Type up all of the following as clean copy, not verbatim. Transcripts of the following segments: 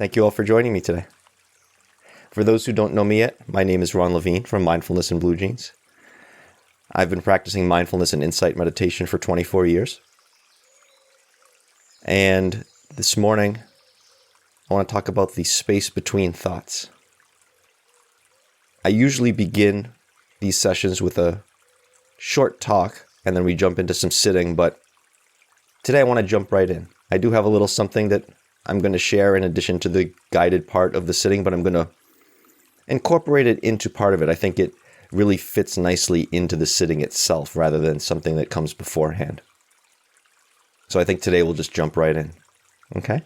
Thank you all for joining me today. For those who don't know me yet, my name is Ron Levine from Mindfulness and Blue Jeans. I've been practicing mindfulness and insight meditation for 24 years. And this morning, I want to talk about the space between thoughts. I usually begin these sessions with a short talk, and then we jump into some sitting, but today I want to jump right in. I do have a little something that I'm going to share in addition to the guided part of the sitting, but I'm going to incorporate it into part of it. I think it really fits nicely into the sitting itself rather than something that comes beforehand. So I think today we'll just jump right in. Okay?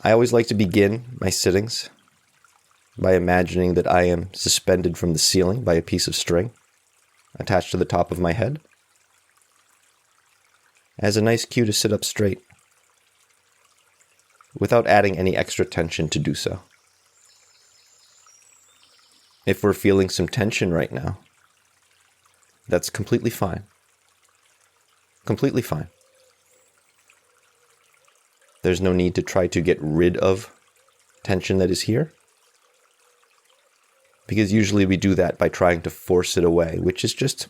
I always like to begin my sittings by imagining that I am suspended from the ceiling by a piece of string attached to the top of my head, as a nice cue to sit up straight, without adding any extra tension to do so. If we're feeling some tension right now, that's completely fine. Completely fine. There's no need to try to get rid of tension that is here, because usually we do that by trying to force it away, which is just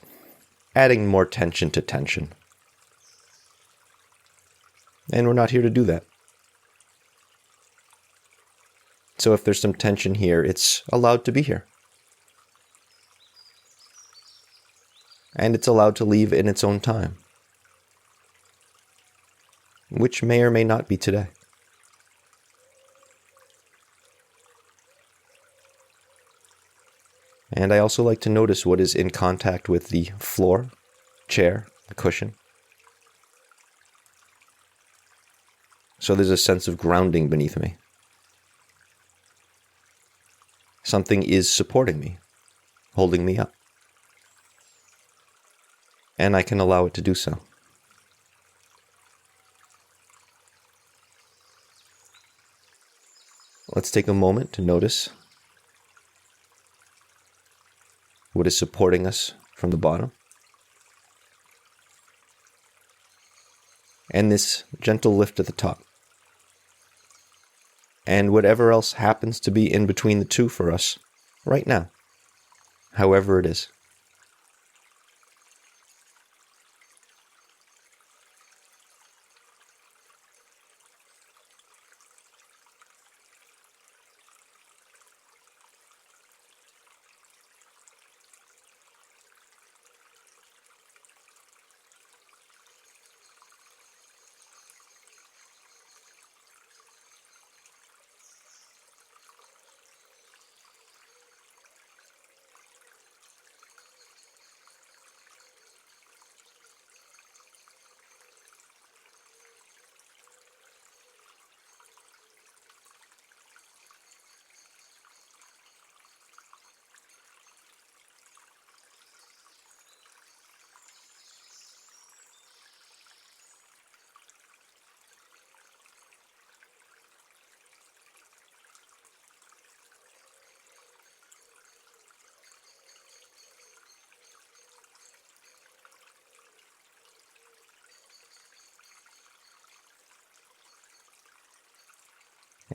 adding more tension to tension. And we're not here to do that. So if there's some tension here, it's allowed to be here. And it's allowed to leave in its own time, which may or may not be today. And I also like to notice what is in contact with the floor, chair, the cushion. So there's a sense of grounding beneath me. Something is supporting me, holding me up. And I can allow it to do so. Let's take a moment to notice what is supporting us from the bottom. And this gentle lift at the top. And whatever else happens to be in between the two for us right now, however it is.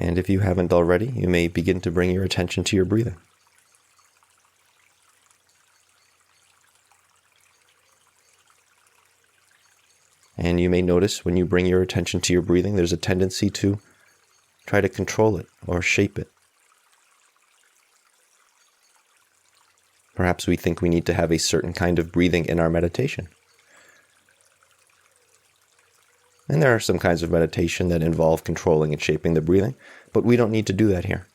And if you haven't already, you may begin to bring your attention to your breathing. And you may notice when you bring your attention to your breathing, there's a tendency to try to control it or shape it. Perhaps we think we need to have a certain kind of breathing in our meditation. And there are some kinds of meditation that involve controlling and shaping the breathing, but we don't need to do that here.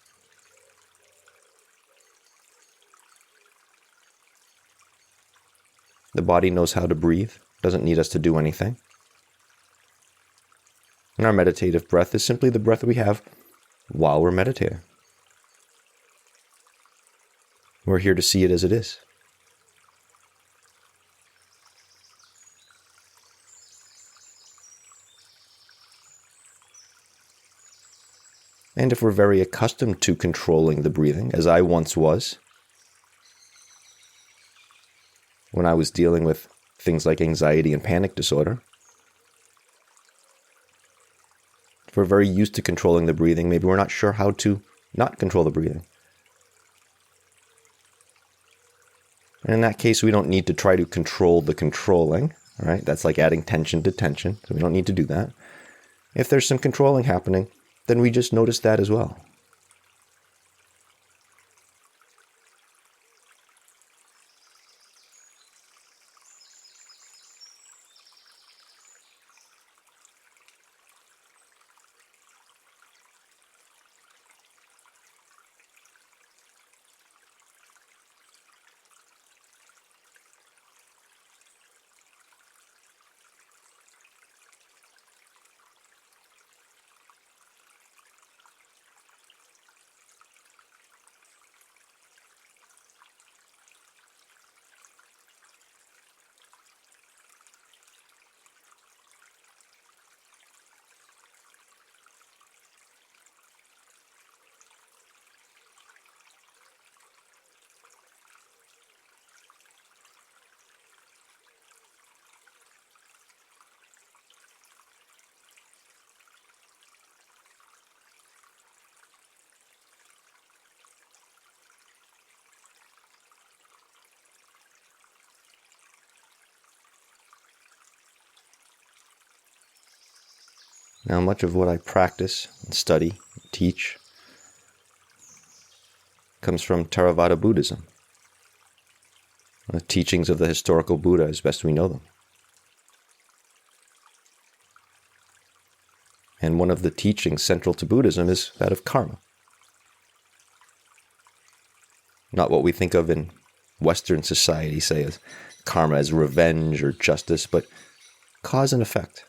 The body knows how to breathe, doesn't need us to do anything. And our meditative breath is simply the breath we have while we're meditating. We're here to see it as it is. And if we're very accustomed to controlling the breathing, as I once was, when I was dealing with things like anxiety and panic disorder, If we're very used to controlling the breathing, maybe we're not sure how to not control the breathing. And in that case, we don't need to try to control the controlling, right? That's like adding tension to tension, so we don't need to do that. If there's some controlling happening, then we just notice that as well. Now, much of what I practice and study, and teach, comes from Theravada Buddhism, the teachings of the historical Buddha as best we know them. And one of the teachings central to Buddhism is that of karma. Not what we think of in Western society, say, as karma as revenge or justice, but cause and effect.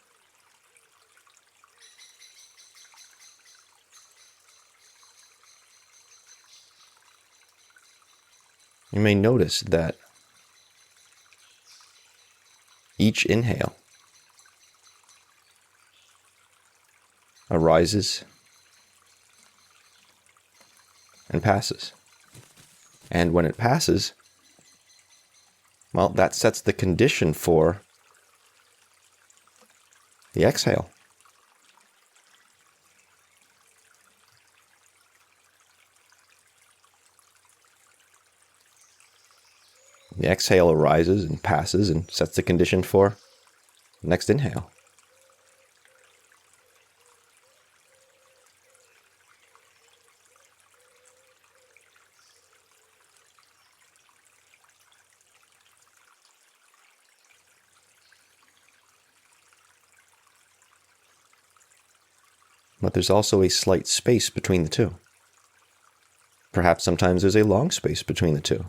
You may notice that each inhale arises and passes. And when it passes, well, that sets the condition for the exhale. The exhale arises and passes and sets the condition for the next inhale. But there's also a slight space between the two. Perhaps sometimes there's a long space between the two.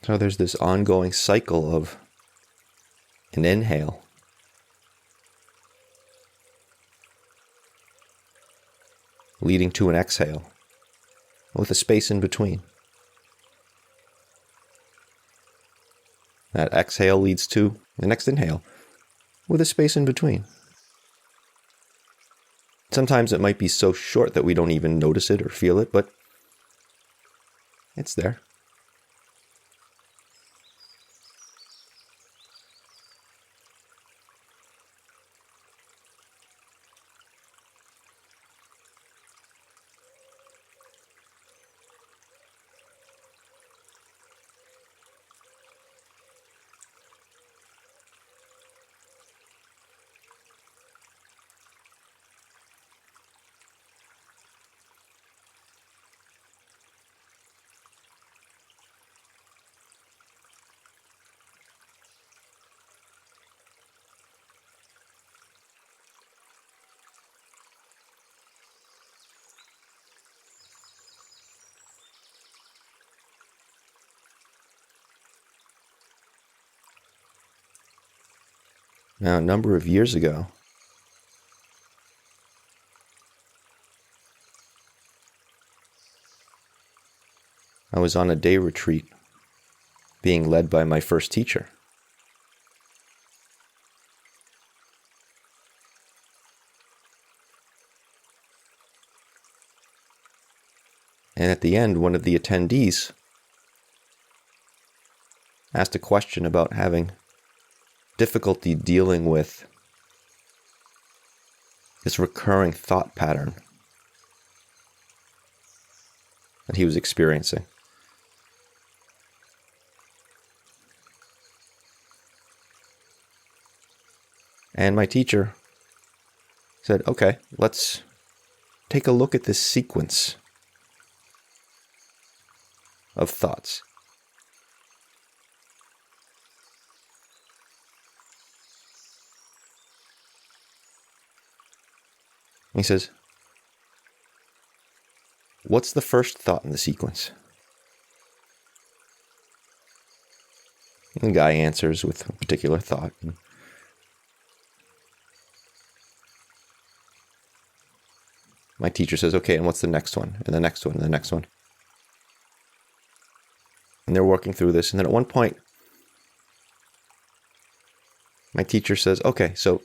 So there's this ongoing cycle of an inhale leading to an exhale with a space in between. That exhale leads to the next inhale with a space in between. Sometimes it might be so short that we don't even notice it or feel it, but it's there. Now, a number of years ago, I was on a day retreat being led by my first teacher. And at the end, one of the attendees asked a question about having difficulty dealing with this recurring thought pattern that he was experiencing. And my teacher said, okay, let's take a look at this sequence of thoughts. He says, what's the first thought in the sequence? And the guy answers with a particular thought. My teacher says, okay, and what's the next one? And the next one, and the next one. And they're working through this. And then at one point, my teacher says, okay, so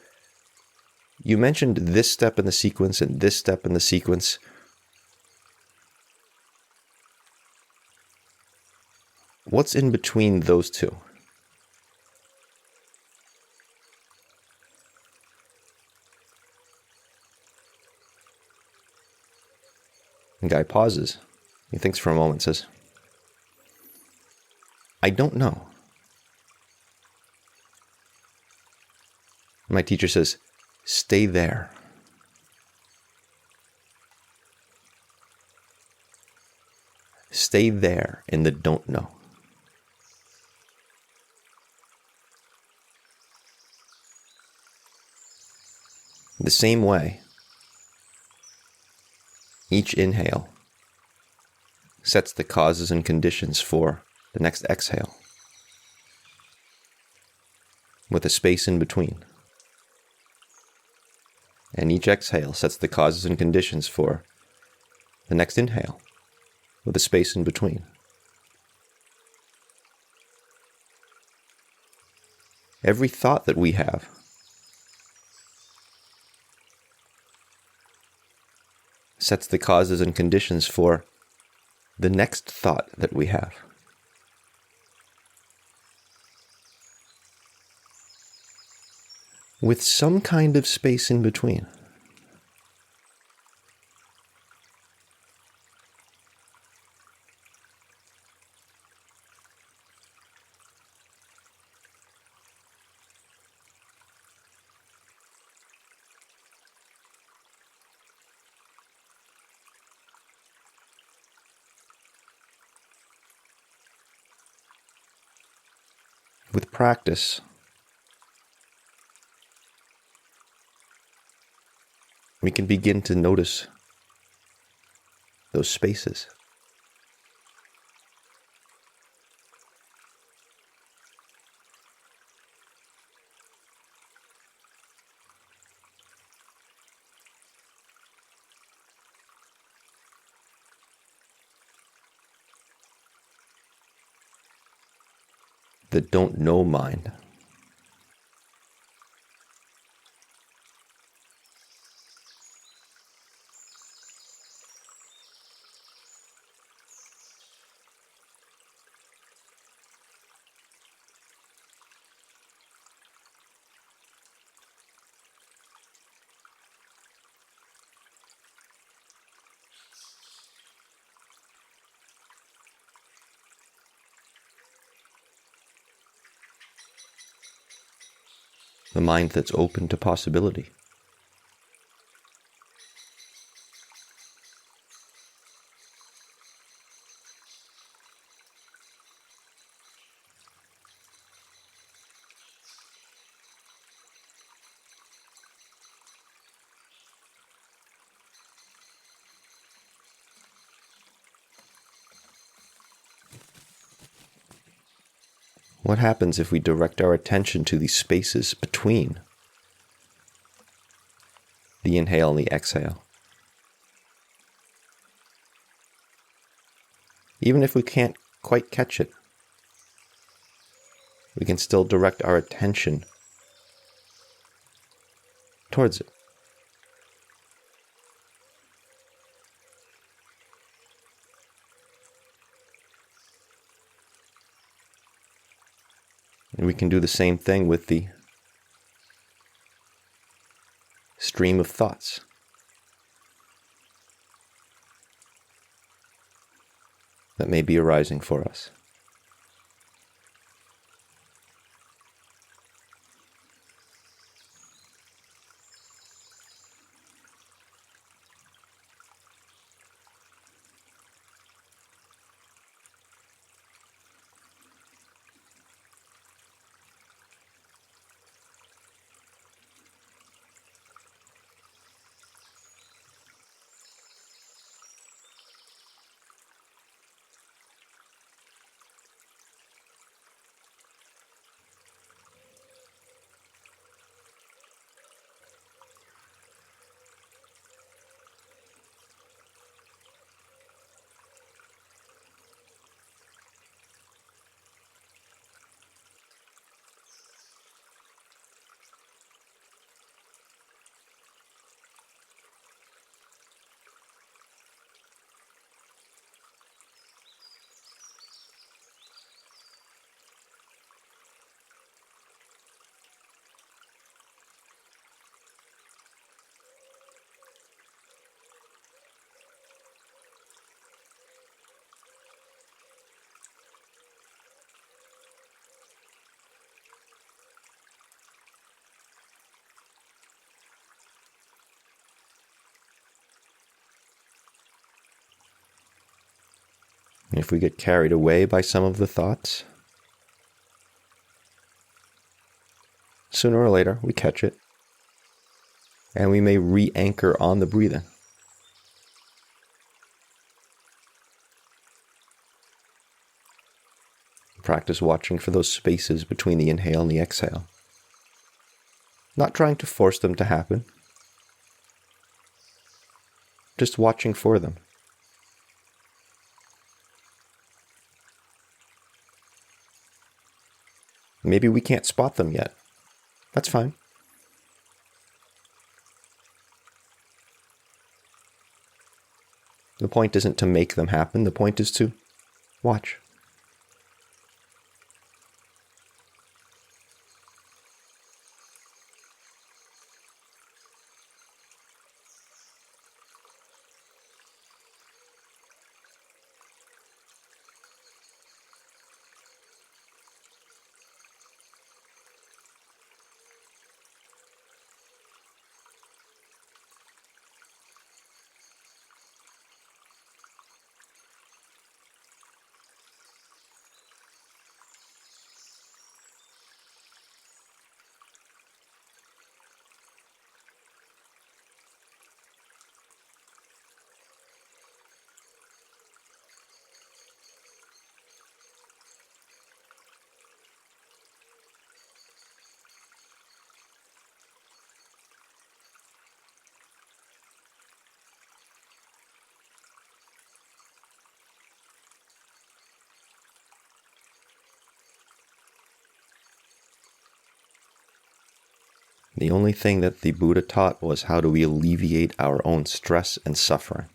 you mentioned this step in the sequence and this step in the sequence. What's in between those two? The guy pauses. He thinks for a moment and says, I don't know. My teacher says, stay there. Stay there in the don't know. The same way, each inhale sets the causes and conditions for the next exhale, with a space in between. And each exhale sets the causes and conditions for the next inhale, with a space in between. Every thought that we have sets the causes and conditions for the next thought that we have. With some kind of space in between. With practice, we can begin to notice those spaces. The don't know mind. The mind that's open to possibility. What happens if we direct our attention to these spaces between the inhale and the exhale? Even if we can't quite catch it, we can still direct our attention towards it. And we can do the same thing with the stream of thoughts. That may be arising for us. And if we get carried away by some of the thoughts, sooner or later we catch it, and we may re-anchor on the breathing. Practice watching for those spaces between the inhale and the exhale. Not trying to force them to happen, just watching for them. Maybe we can't spot them yet. That's fine. The point isn't to make them happen. The point is to watch. The only thing that the Buddha taught was how do we alleviate our own stress and suffering.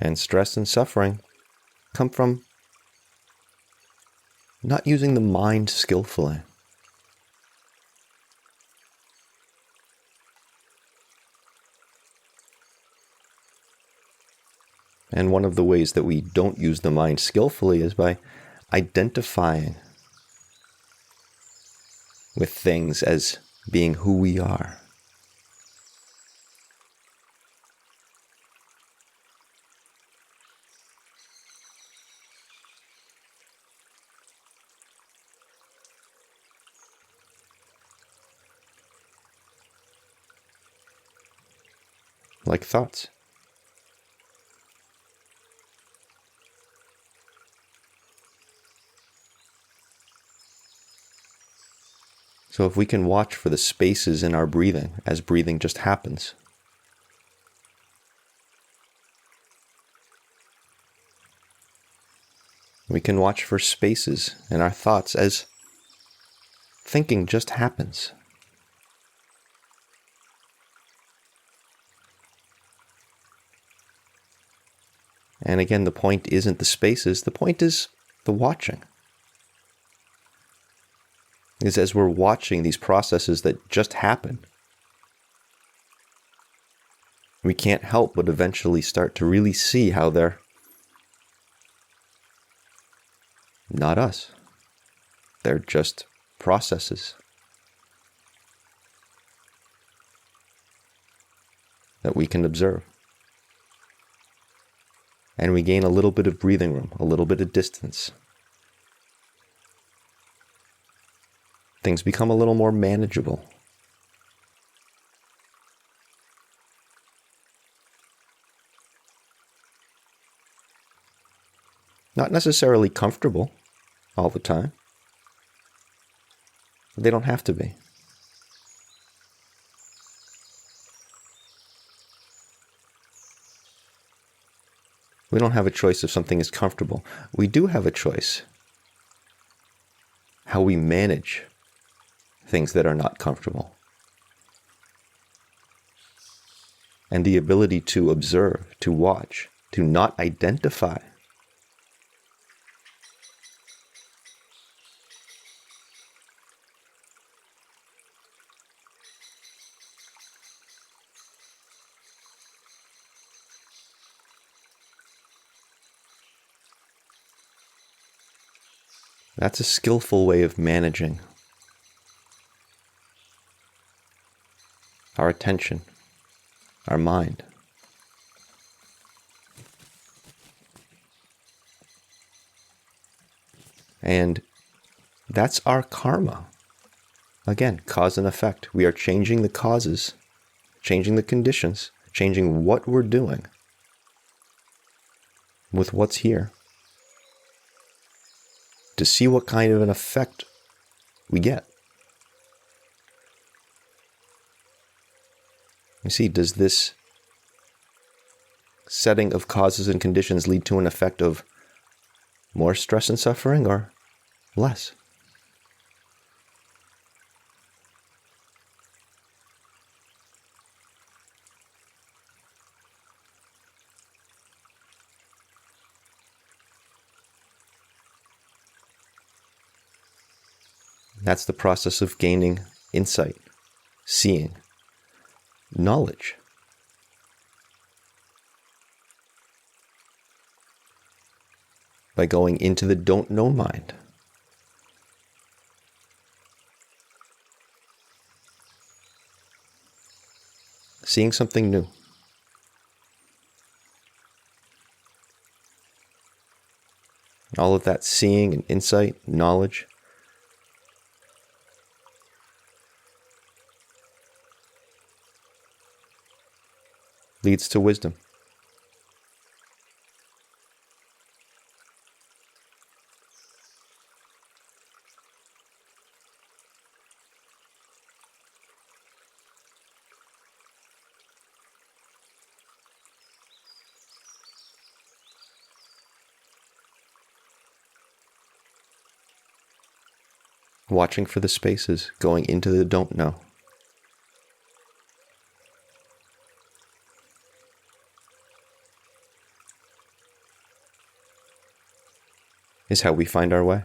And stress and suffering come from not using the mind skillfully. And one of the ways that we don't use the mind skillfully is by identifying with things as being who we are. Like thoughts. So if we can watch for the spaces in our breathing as breathing just happens, we can watch for spaces in our thoughts as thinking just happens. And again, the point isn't the spaces, the point is the watching. Is as we're watching these processes that just happen, we can't help but eventually start to really see how they're not us. They're just processes that we can observe. And we gain a little bit of breathing room, a little bit of distance. Things become a little more manageable. Not necessarily comfortable all the time. They don't have to be. We don't have a choice if something is comfortable. We do have a choice how we manage things that are not comfortable. And the ability to observe, to watch, to not identify. That's a skillful way of managing our attention, our mind. And that's our karma. Again, cause and effect. We are changing the causes, changing the conditions, changing what we're doing with what's here to see what kind of an effect we get. You see, does this setting of causes and conditions lead to an effect of more stress and suffering or less? That's the process of gaining insight, seeing, knowledge. By going into the don't know mind. Seeing something new. All of that seeing and insight, knowledge, leads to wisdom. Watching for the spaces, going into the don't know. Is how we find our way.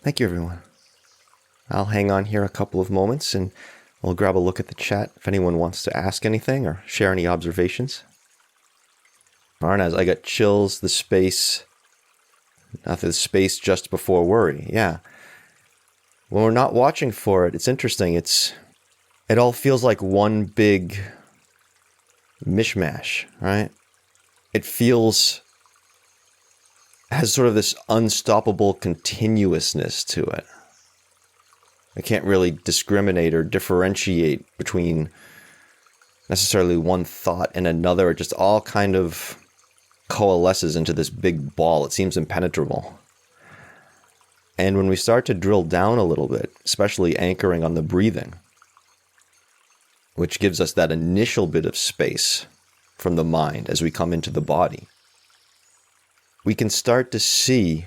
Thank you, everyone. I'll hang on here a couple of moments and we'll grab a look at the chat if anyone wants to ask anything or share any observations. Arnaz, I got chills. The space Nothing, space just before worry. Yeah. When we're not watching for it, it's interesting. It all feels like one big mishmash, right? It has sort of this unstoppable continuousness to it. I can't really discriminate or differentiate between necessarily one thought and another. It just all kind of coalesces into this big ball. It seems impenetrable. And when we start to drill down a little bit, especially anchoring on the breathing, which gives us that initial bit of space from the mind as we come into the body, we can start to see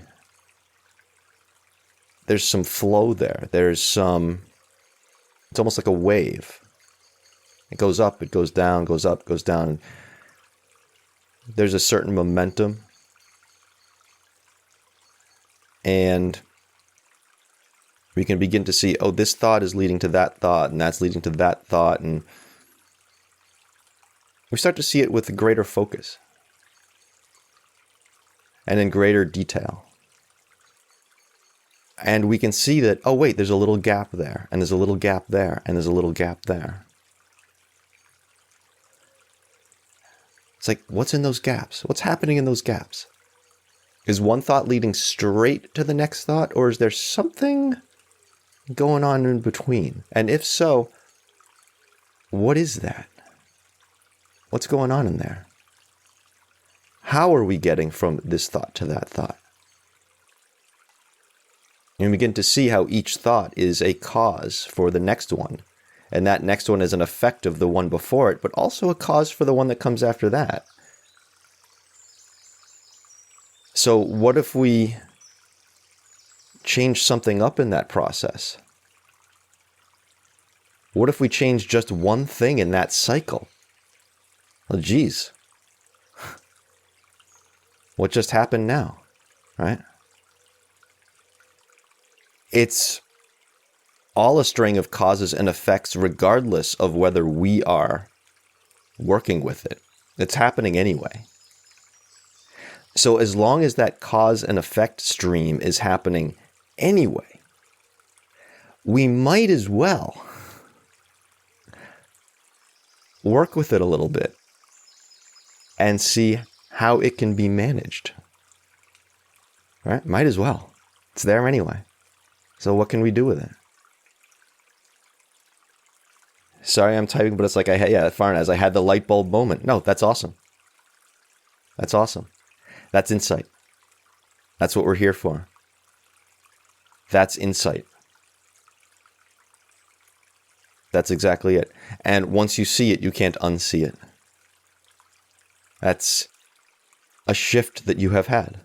there's some flow there. It's almost like a wave. It goes up, it goes down, goes up, goes down. There's a certain momentum. And we can begin to see, oh, this thought is leading to that thought, and that's leading to that thought. And we start to see it with greater focus and in greater detail. And we can see that, oh, wait, there's a little gap there, and there's a little gap there, and there's a little gap there. It's like, what's in those gaps? What's happening in those gaps? Is one thought leading straight to the next thought, or is there something going on in between? And if so, what is that? What's going on in there? How are we getting from this thought to that thought? And we begin to see how each thought is a cause for the next one. And that next one is an effect of the one before it, but also a cause for the one that comes after that. So what if we change something up in that process? What if we change just one thing in that cycle? Well, geez. What just happened now, right? It's all a string of causes and effects regardless of whether we are working with it. It's happening anyway. So as long as that cause and effect stream is happening anyway, we might as well work with it a little bit and see how it can be managed. Right? Might as well. It's there anyway. So what can we do with it? Sorry, I'm typing, but it's like, Farnaz, I had the light bulb moment. No, that's awesome. That's awesome. That's insight. That's what we're here for. That's insight. That's exactly it. And once you see it, you can't unsee it. That's a shift that you have had.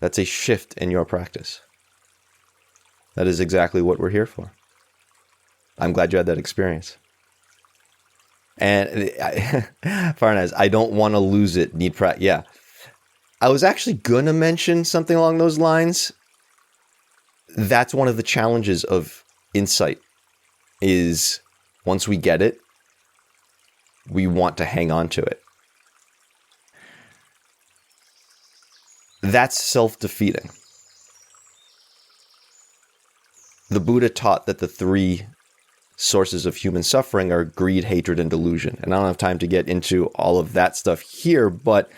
That's a shift in your practice. That is exactly what we're here for. I'm glad you had that experience. And Farnaz, I don't want to lose it. Yeah. I was actually going to mention something along those lines. That's one of the challenges of insight, is once we get it, we want to hang on to it. That's self-defeating. The Buddha taught that the three sources of human suffering are greed, hatred, and delusion. And I don't have time to get into all of that stuff here, but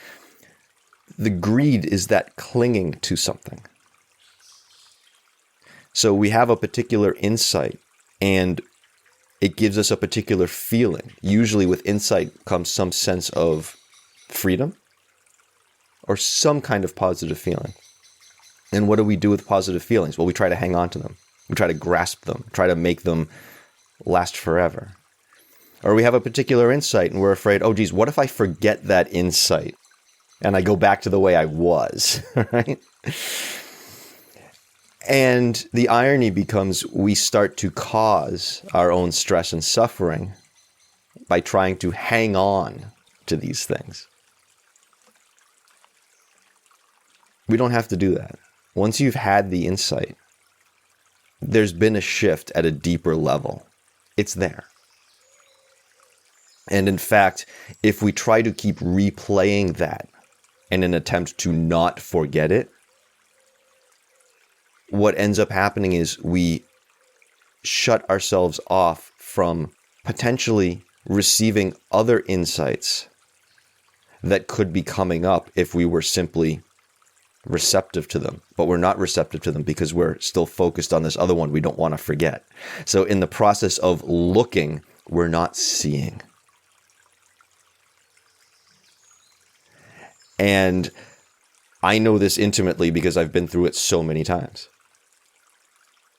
the greed is that clinging to something. So we have a particular insight, and it gives us a particular feeling. Usually with insight comes some sense of freedom or some kind of positive feeling. And what do we do with positive feelings? Well, we try to hang on to them. We try to grasp them, try to make them last forever. Or we have a particular insight and we're afraid, oh geez, what if I forget that insight and I go back to the way I was, right? And the irony becomes we start to cause our own stress and suffering by trying to hang on to these things. We don't have to do that. Once you've had the insight, there's been a shift at a deeper level. It's there. And in fact, if we try to keep replaying that in an attempt to not forget it, what ends up happening is we shut ourselves off from potentially receiving other insights that could be coming up if we were simply receptive to them. But we're not receptive to them because we're still focused on this other one we don't want to forget. So in the process of looking, we're not seeing. And I know this intimately because I've been through it so many times.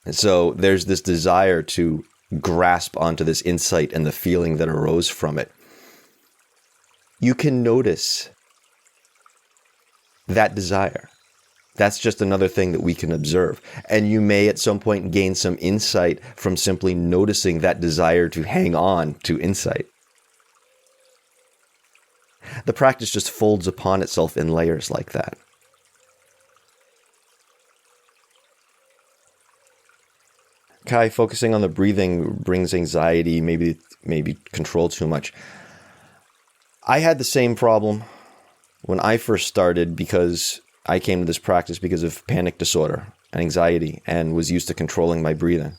And so there's this desire to grasp onto this insight and the feeling that arose from it. You can notice that desire. That's just another thing that we can observe. And you may at some point gain some insight from simply noticing that desire to hang on to insight. The practice just folds upon itself in layers like that. Kai, focusing on the breathing brings anxiety, maybe control too much. I had the same problem when I first started because I came to this practice because of panic disorder and anxiety and was used to controlling my breathing.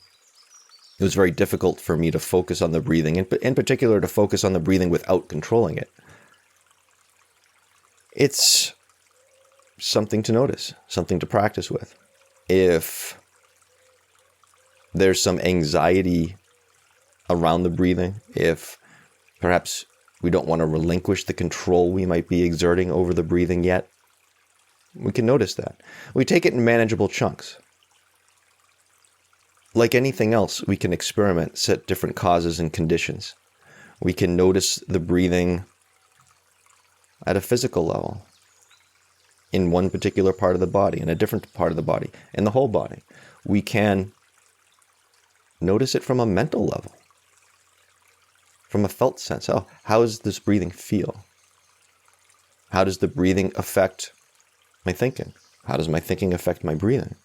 It was very difficult for me to focus on the breathing, in particular to focus on the breathing without controlling it. It's something to notice, something to practice with. If there's some anxiety around the breathing, if perhaps we don't want to relinquish the control we might be exerting over the breathing yet, we can notice that. We take it in manageable chunks. Like anything else, we can experiment, set different causes and conditions. We can notice the breathing at a physical level, in one particular part of the body, in a different part of the body, in the whole body. We can notice it from a mental level, from a felt sense. Oh, how does this breathing feel? How does the breathing affect my thinking? How does my thinking affect my breathing?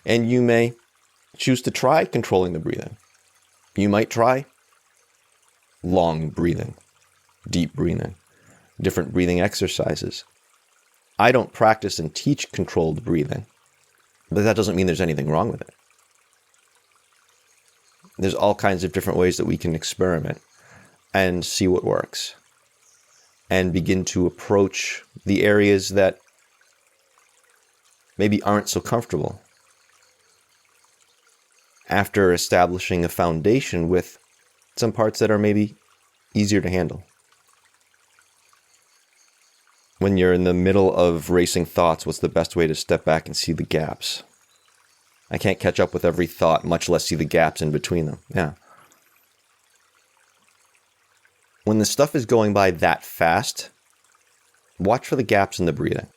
And you may choose to try controlling the breathing. You might try long breathing, deep breathing, different breathing exercises. I don't practice and teach controlled breathing, but that doesn't mean there's anything wrong with it. There's all kinds of different ways that we can experiment and see what works and begin to approach the areas that maybe aren't so comfortable after establishing a foundation with some parts that are maybe easier to handle. When you're in the middle of racing thoughts, what's the best way to step back and see the gaps? I can't catch up with every thought, much less see the gaps in between them. Yeah. When the stuff is going by that fast, watch for the gaps in the breathing.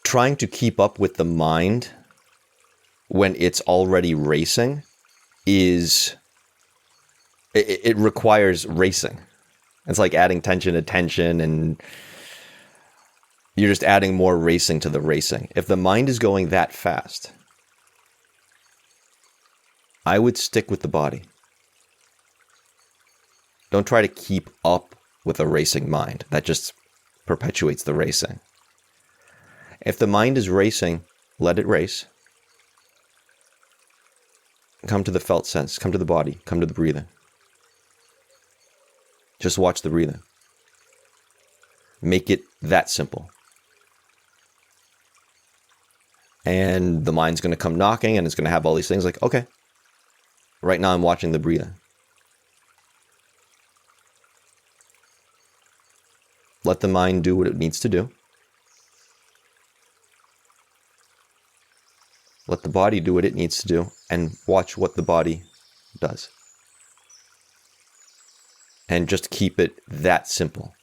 Trying to keep up with the mind when it's already racing it requires racing. It's like adding tension to tension, and you're just adding more racing to the racing. If the mind is going that fast, I would stick with the body. Don't try to keep up with a racing mind. That just perpetuates the racing. If the mind is racing, let it race. Come to the felt sense. Come to the body. Come to the breathing. Just watch the breathing. Make it that simple. And the mind's going to come knocking and it's going to have all these things like, okay, right now I'm watching the breathing. Let the mind do what it needs to do. Let the body do what it needs to do and watch what the body does. And just keep it that simple.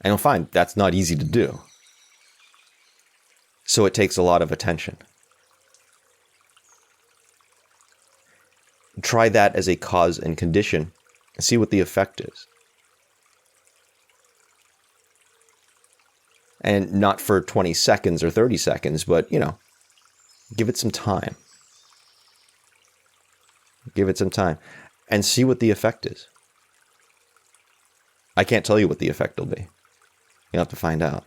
And you'll find that's not easy to do. So it takes a lot of attention. Try that as a cause and condition and see what the effect is. And not for 20 seconds or 30 seconds, but, give it some time. Give it some time. and see what the effect is. I can't tell you what the effect will be. You'll have to find out.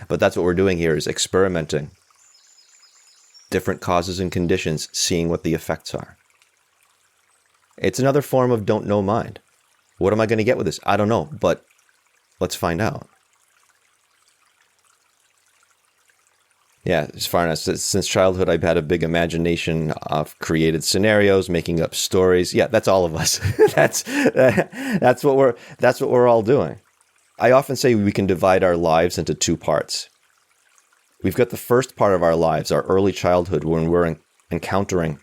But that's what we're doing here, is experimenting. Different causes and conditions, seeing what the effects are. It's another form of don't know mind. What am I going to get with this? I don't know, but let's find out. Yeah, as far as since childhood, I've had a big imagination of created scenarios, making up stories. Yeah, that's all of us. that's what we're all doing. I often say we can divide our lives into two parts. We've got the first part of our lives, our early childhood, when we're encountering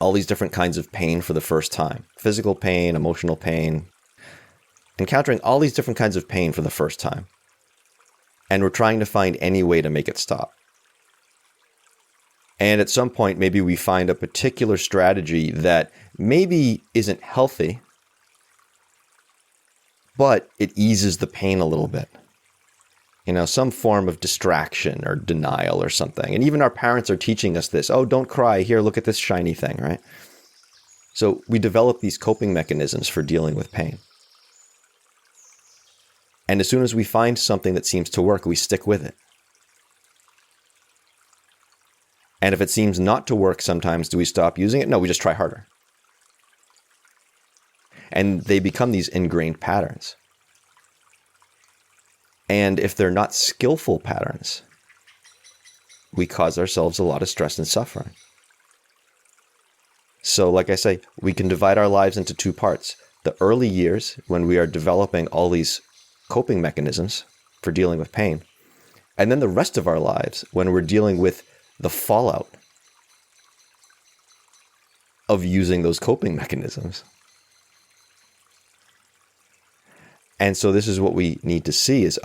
all these different kinds of pain for the first time. Physical pain, emotional pain. Encountering all these different kinds of pain for the first time. And we're trying to find any way to make it stop. And at some point, maybe we find a particular strategy that maybe isn't healthy, but it eases the pain a little bit. Some form of distraction or denial or something. And even our parents are teaching us this. Oh, don't cry. Here, look at this shiny thing, right? So we develop these coping mechanisms for dealing with pain. And as soon as we find something that seems to work, we stick with it. And if it seems not to work sometimes, do we stop using it? No, we just try harder. And they become these ingrained patterns. And if they're not skillful patterns, we cause ourselves a lot of stress and suffering. So like I say, we can divide our lives into two parts. The early years, when we are developing all these coping mechanisms for dealing with pain. And then the rest of our lives, when we're dealing with the fallout of using those coping mechanisms. And so this is what we need to see is,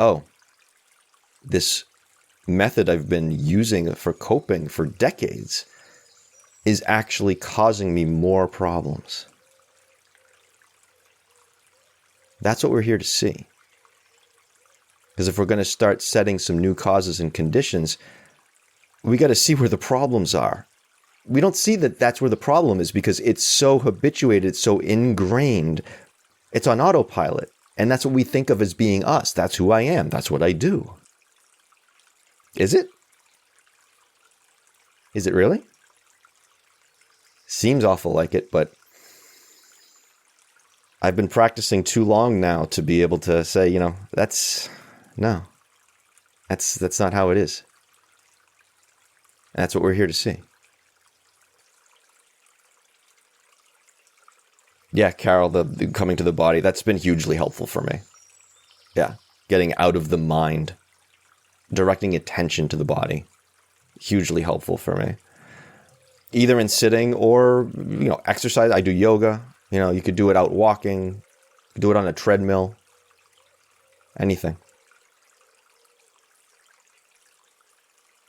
this method I've been using for coping for decades is actually causing me more problems. That's what we're here to see. Because if we're going to start setting some new causes and conditions, we got to see where the problems are. We don't see that that's where the problem is because it's so habituated, so ingrained. It's on autopilot. And that's what we think of as being us. That's who I am. That's what I do. Is it? Is it really? Seems awful like it, but I've been practicing too long now to be able to say, that's not how it is. And that's what we're here to see. Yeah, Carol, the coming to the body, that's been hugely helpful for me. Yeah, getting out of the mind, directing attention to the body, hugely helpful for me. Either in sitting or, exercise. I do yoga. You could do it out walking, do it on a treadmill, anything.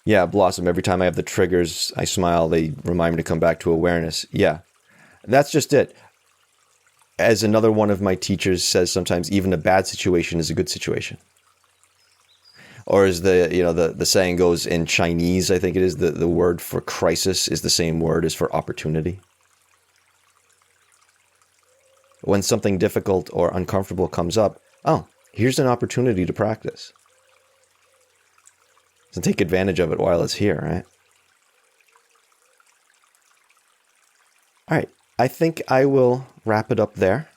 Yeah, Blossom, every time I have the triggers, I smile, they remind me to come back to awareness. Yeah, that's just it. As another one of my teachers says sometimes, even a bad situation is a good situation. Or as the saying goes in Chinese, I think it is, the word for crisis is the same word as for opportunity. When something difficult or uncomfortable comes up, here's an opportunity to practice. So take advantage of it while it's here, right? All right. I think I will wrap it up there.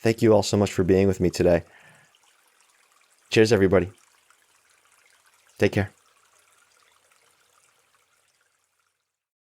Thank you all so much for being with me today. Cheers, everybody. Take care.